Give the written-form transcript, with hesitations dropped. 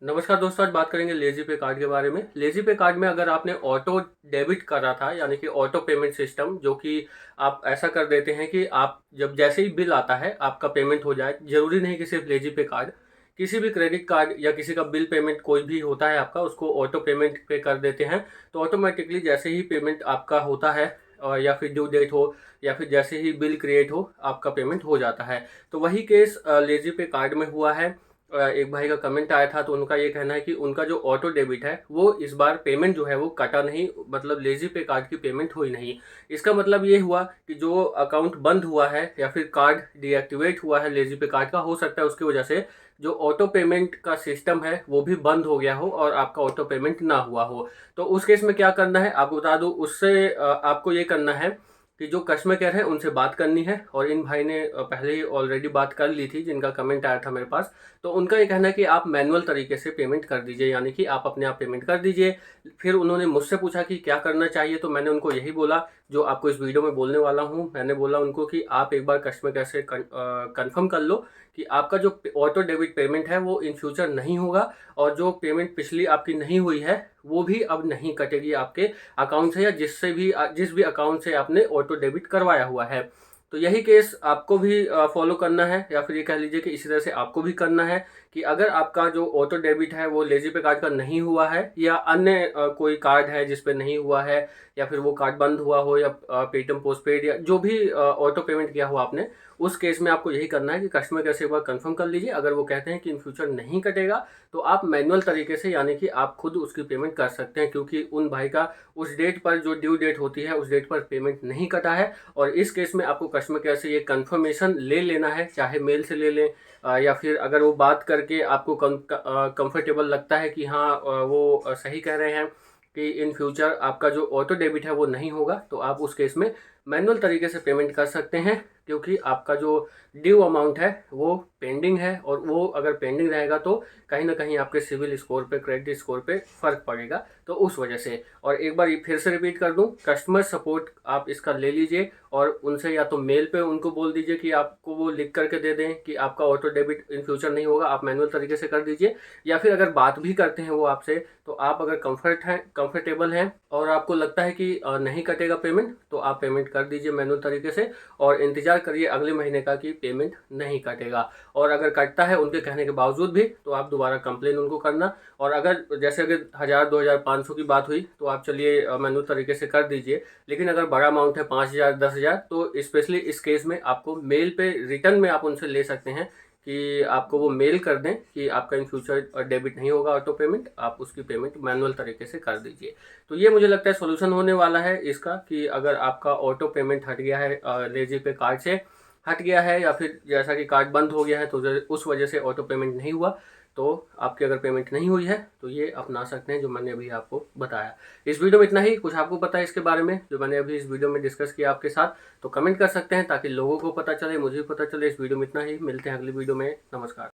नमस्कार दोस्तों, आज बात करेंगे लेजी पे कार्ड के बारे में। लेजी पे कार्ड में अगर आपने ऑटो डेबिट करा था, यानी कि ऑटो पेमेंट सिस्टम, जो कि आप ऐसा कर देते हैं कि आप जब जैसे ही बिल आता है आपका पेमेंट हो जाए। ज़रूरी नहीं कि सिर्फ लेजी पे कार्ड, किसी भी क्रेडिट कार्ड या किसी का बिल पेमेंट कोई भी होता है आपका, उसको ऑटो पेमेंट पे कर देते हैं। तो ऑटोमेटिकली जैसे ही पेमेंट आपका होता है या फिर ड्यू डेट हो या फिर जैसे ही बिल क्रिएट हो, आपका पेमेंट हो जाता है। तो वही केस लेजी पे कार्ड में हुआ है। एक भाई का कमेंट आया था, तो उनका ये कहना है कि उनका जो ऑटो डेबिट है वो इस बार पेमेंट जो है वो कटा नहीं, मतलब लेजी पे कार्ड की पेमेंट हुई नहीं। इसका मतलब ये हुआ कि जो अकाउंट बंद हुआ है या फिर कार्ड डीएक्टिवेट हुआ है लेजी पे कार्ड का, हो सकता है उसकी वजह से जो ऑटो पेमेंट का सिस्टम है वो भी बंद हो गया हो और आपका ऑटो पेमेंट ना हुआ हो। तो उस केस में क्या करना है आपको बता दूं, उससे आपको ये करना है कि जो कस्टमर केयर है उनसे बात करनी है। और इन भाई ने पहले ही ऑलरेडी बात कर ली थी, जिनका कमेंट आया था मेरे पास। तो उनका ये कहना है कि आप मैनुअल तरीके से पेमेंट कर दीजिए, यानी कि आप अपने आप पेमेंट कर दीजिए। फिर उन्होंने मुझसे पूछा कि क्या करना चाहिए, तो मैंने उनको यही बोला जो आपको इस वीडियो में बोलने वाला हूँ। मैंने बोला उनको कि आप एक बार कस्टमर केयर से कन्फर्म कर लो कि आपका जो ऑटो डेबिट पेमेंट है वो इन फ्यूचर नहीं होगा, और जो पेमेंट पिछली आपकी नहीं हुई है वो भी अब नहीं कटेगी आपके अकाउंट से, या जिस भी अकाउंट से आपने ऑटो डेबिट करवाया हुआ है। तो यही केस आपको भी फॉलो करना है, या फिर ये कह लीजिए कि इसी तरह से आपको भी करना है कि अगर आपका जो ऑटो डेबिट है वो लेजी पे कार्ड का नहीं हुआ है, या अन्य कोई कार्ड है जिस पे नहीं हुआ है, या फिर वो कार्ड बंद हुआ हो, या पेटीएम पोस्टपेड या जो भी ऑटो पेमेंट किया हो आपने, उस केस में आपको यही करना है कि कस्टमर केयर से एक बार कंफर्म कर लीजिए। अगर वो कहते हैं कि इन फ्यूचर नहीं कटेगा, तो आप मैनुअल तरीके से, यानी कि आप खुद उसकी पेमेंट कर सकते हैं, क्योंकि उन भाई का उस डेट पर जो ड्यू डेट होती है उस डेट पर पेमेंट नहीं कटा है। और इस केस में आपको कस्टमर केयर से ये कंफर्मेशन ले लेना है, चाहे मेल से ले लें या फिर अगर वो बात करके आपको कंफर्टेबल लगता है कि हाँ वो सही कह रहे हैं कि इन फ्यूचर आपका जो ऑटो डेबिट है वो नहीं होगा, तो आप उस केस में मैनुअल तरीके से पेमेंट कर सकते हैं। क्योंकि आपका जो ड्यू अमाउंट है वो पेंडिंग है, और वो अगर पेंडिंग रहेगा तो कहीं ना कहीं आपके सिविल स्कोर पे, क्रेडिट स्कोर पे फर्क पड़ेगा। तो उस वजह से, और एक बार फिर से रिपीट कर दूं, कस्टमर सपोर्ट आप इसका ले लीजिए और उनसे या तो मेल पे उनको बोल दीजिए कि आपको वो लिख करके दे दें कि आपका ऑटो डेबिट इन फ्यूचर नहीं होगा, आप मैनुअल तरीके से कर दीजिए। या फिर अगर बात भी करते हैं वो आपसे, तो आप अगर कंफर्टेबल हैं और आपको लगता है कि नहीं कटेगा पेमेंट, तो आप पेमेंट कर दीजिए मैनुअल तरीके से, और इंतजार करिए अगले महीने का कि पेमेंट नहीं कटेगा। और अगर कटता है उनके कहने के बावजूद भी, तो आप दोबारा कंप्लेन उनको करना। और अगर जैसे अगर 1000, 2000, 500 की बात हुई, तो आप चलिए मैनुअल तरीके से कर दीजिए। लेकिन अगर बड़ा अमाउंट है 5000, 10000, तो स्पेशली इस केस में आपको मेल पे रिटर्न में आप उनसे ले सकते हैं कि आपको वो मेल कर दें कि आपका इन फ्यूचर डेबिट नहीं होगा ऑटो पेमेंट, आप उसकी पेमेंट मैनुअल तरीके से कर दीजिए। तो ये मुझे लगता है सोल्यूशन होने वाला है इसका, कि अगर आपका ऑटो पेमेंट हट गया है लेजी पे कार्ड से हट गया है, या फिर जैसा कि कार्ड बंद हो गया है तो उस वजह से ऑटो पेमेंट नहीं हुआ, तो आपकी अगर पेमेंट नहीं हुई है तो ये अपना सकते हैं जो मैंने अभी आपको बताया। इस वीडियो में इतना ही। कुछ आपको पता है इसके बारे में जो मैंने अभी इस वीडियो में डिस्कस किया आपके साथ, तो कमेंट कर सकते हैं ताकि लोगों को पता चले, मुझे भी पता चले। इस वीडियो में इतना ही, मिलते हैं अगली वीडियो में। नमस्कार।